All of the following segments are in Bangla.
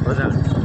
বোঝা থাকবে।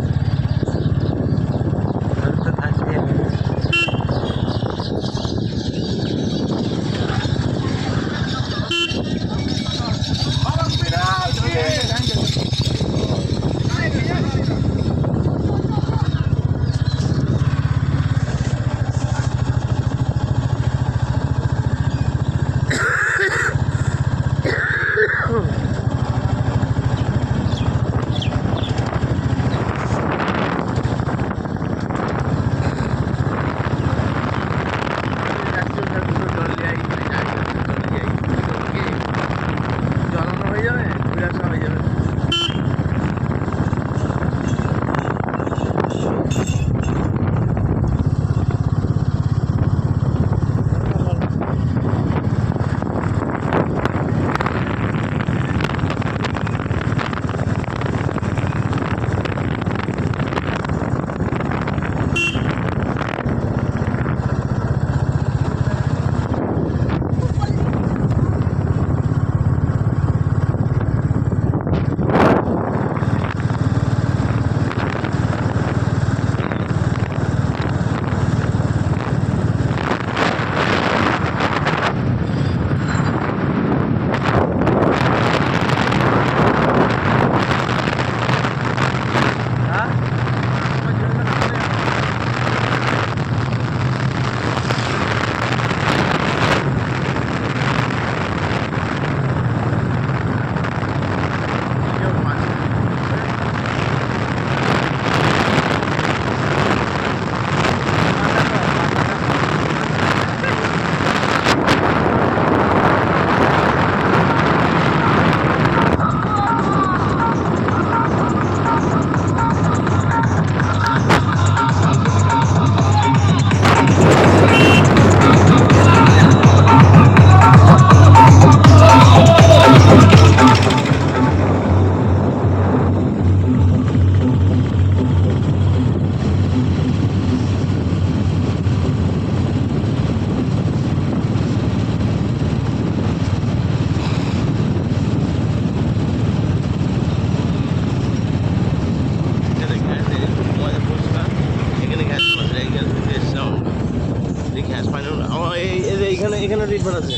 এখানে রিভার আছে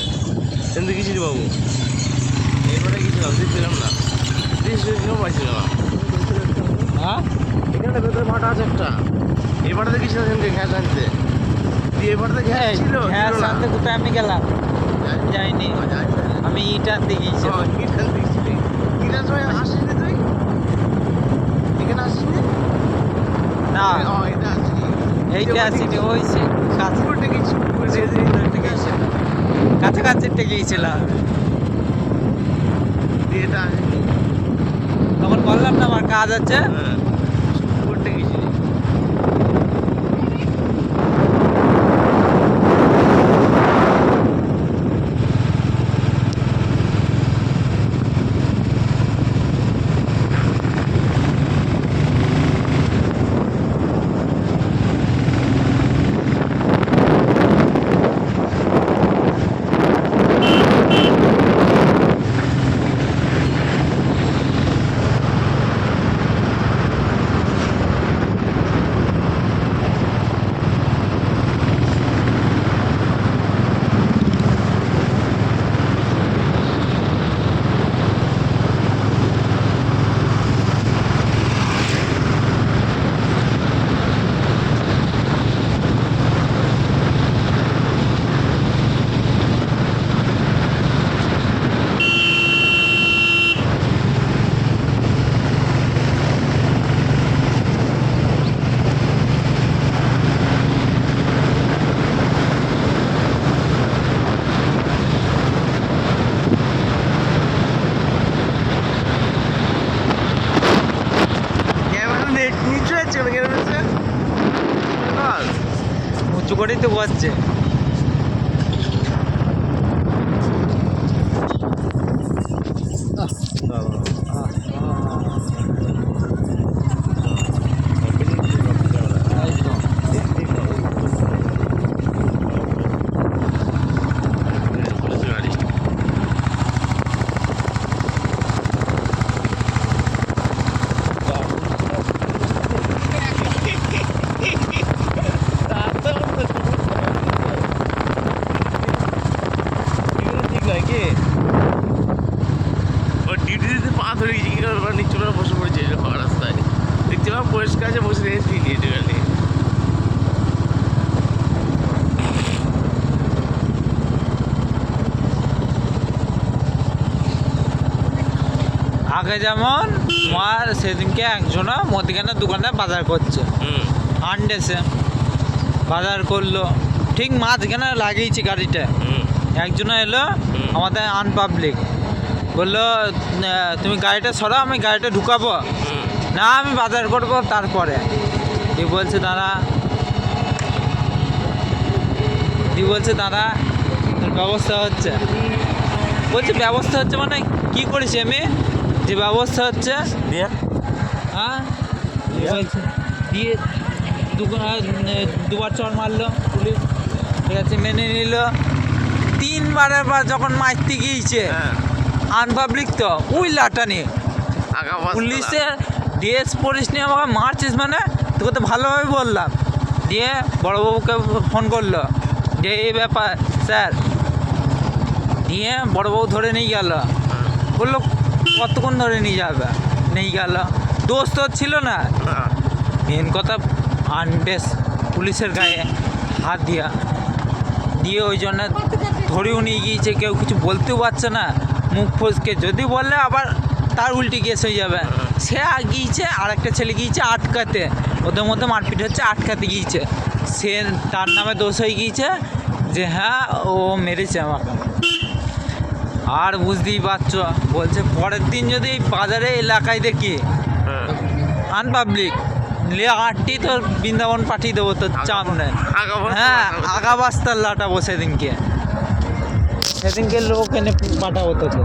এখান থেকে গেছি বাবু এবারে গেছিলাম দেখছিলাম না কেউ পাইছিলাম না। হ্যাঁ এখানে ভেতরে ভাটা আছে একটা এবারে গেছিলাম এখান থেকে ঘ্যাস আনতে দিয়ে এবারে ঘ্যাস ছিল ঘ্যাস আনতে কোথায় আমি গেলাম যাইনি আমি ইট আনতে গিয়েছিলাম। ইট আনতে গেছিলি ইটার সময় আসিস নি তুই এখানে আসিস নি না এটা আসিনি এইটা আসিনি ওই কাছে গেছি কাছাকাছি গিয়েছিলাম এটা তখন বললাম না আমার কাজ আছে। করতে গেছি উঁচু করেই তো বসছে। আগে যেমন তোমার সেদিনকে একজনা মুদিখানার দোকানে বাজার করছে, হুম আনডেসে বাজার করলো, ঠিক মাঝখানে লাগিয়েছে গাড়িটা। হুম একজনা এলো হুম। আমাদের আনপাবলিক, বললো তুমি গাড়িটা সরাও, আমি গাড়িটা ঢুকাবো। হুম না আমি বাজার করবো তারপরে। দিয়ে বলছে দাঁড়া, তোর ব্যবস্থা হচ্ছে। বলছে ব্যবস্থা হচ্ছে মানে কি করেছি আমি, যে ব্যবস্থা হচ্ছে দিয়ে হ্যাঁ বলছে। দিয়ে দুবার চড় মারলো পুলিশ, ঠিক আছে মেনে নিল। তিনবারের বার যখন মারতে গিয়েছে হ্যাঁ আনপাবলিক তো ওই লাটা নিয়ে আগা পুলিশের ড্রেস পরিস নিয়ে আমাকে মারছিস মানে, তোকে তো ভালোভাবে বললাম। দিয়ে বড়োবাবুকে ফোন করলো যে এই ব্যাপার স্যার, দিয়ে বড়োবাবু ধরে নিয়ে গেল। বললো কতক্ষণ ধরে নিয়ে যাবে, নিয়ে গেল। দোষ তো ছিল না, মেন কথা আনড্রেস পুলিশের গায়ে হাত দিয়ে ওই জন্য ধরেও নিয়ে গিয়েছে। কেউ কিছু বলতেও পারছে না, মুখ ফসকে যদি বললে আবার তার উল্টে কেস হয়ে যাবে। সে গিয়েছে, আর একটা ছেলে গিয়েছে আটকাতে, ওদের মধ্যে মারপিট হচ্ছে, আটকাতে গিয়েছে। সে তার নামে দোষ হয়ে গিয়েছে যে হ্যাঁ ও মেরেছে আমাকে। আর বুঝতেই পারছো, বলছে পরের দিন যদি এই বাজারে এলাকায় দেখি আনপাবলিক লে আটটি তোর বৃন্দাবন পাঠিয়ে দেবো তোর চামড়ে। হ্যাঁ আগা বাস্তার লাটাবো সেদিনকে লোক এনে পাঠাবো তোকে।